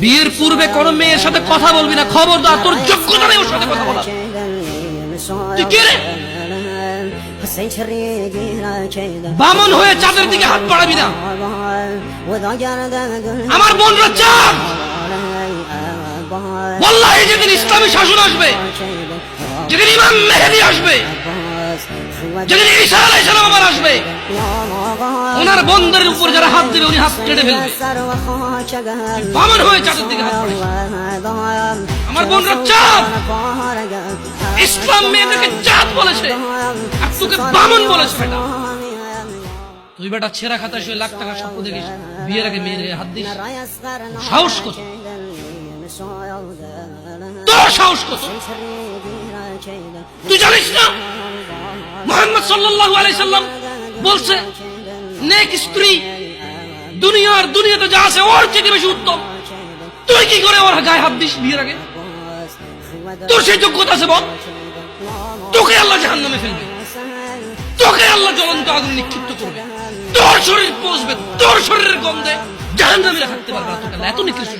বিয়ের পূর্বে কোন মেয়ের সাথে কথা বলবি না, খবরদার, তোর যোগ্যতা নেই ওর সাথে কথা বলার। তুই কে রে? বামন হয়ে চাঁদের দিকে হাত বাড়াবি না। আমার বোনরা চাঁদ। ওয়াল্লাহি যেদিন ইসলামী শাসন আসবে, যেদিন ইমাম মেহেদী আসবে, যেদিন ঈসা আলাইহিস সালাম আবার আসবে, ওনার বন্ধের উপর যারা হাত দেবে উনি হাত কেটে ফেলবে। বামন হয়ে চাঁদের দিকে হাত বাড়াবি। আমার বোনরা চাঁদ। ইসলাম মেয়েদেরকে চাঁদ বলেছে আর তোকে বামন বলেছে। বেটা তুই বেটা ছেঁড়া খাতায় শুয়ে লাখ টাকা স্বপ্ন দেখিস, বিয়ের আগে মেয়ের গায়ে হাত দিস। সাহস কত তোর, সাহস কত? তুই জানিস না মুহাম্মদ সাল্লাল্লাহু আলাইহি সাল্লাম বলছে নেক স্ত্রী দুনিয়াতে যা আছে ওর চেয়ে বেশি উত্তম। তুই কি করে ওর গায়ে হাত দিস বিয়ের আগে? তোর সেই যোগ্যতা আছে বল? তোকে আল্লাহ জাহান্নামে ফেলবে, তোকে আল্লাহ জ্বলন্ত আগুন নিক্ষিপ্ত করবে, তোর শরীর পচবে, তোর শরীরের গন্ধে জাহান্নামীরা থাকতে পারবে না। তোকে আল্লাহ এত নিকৃষ্ট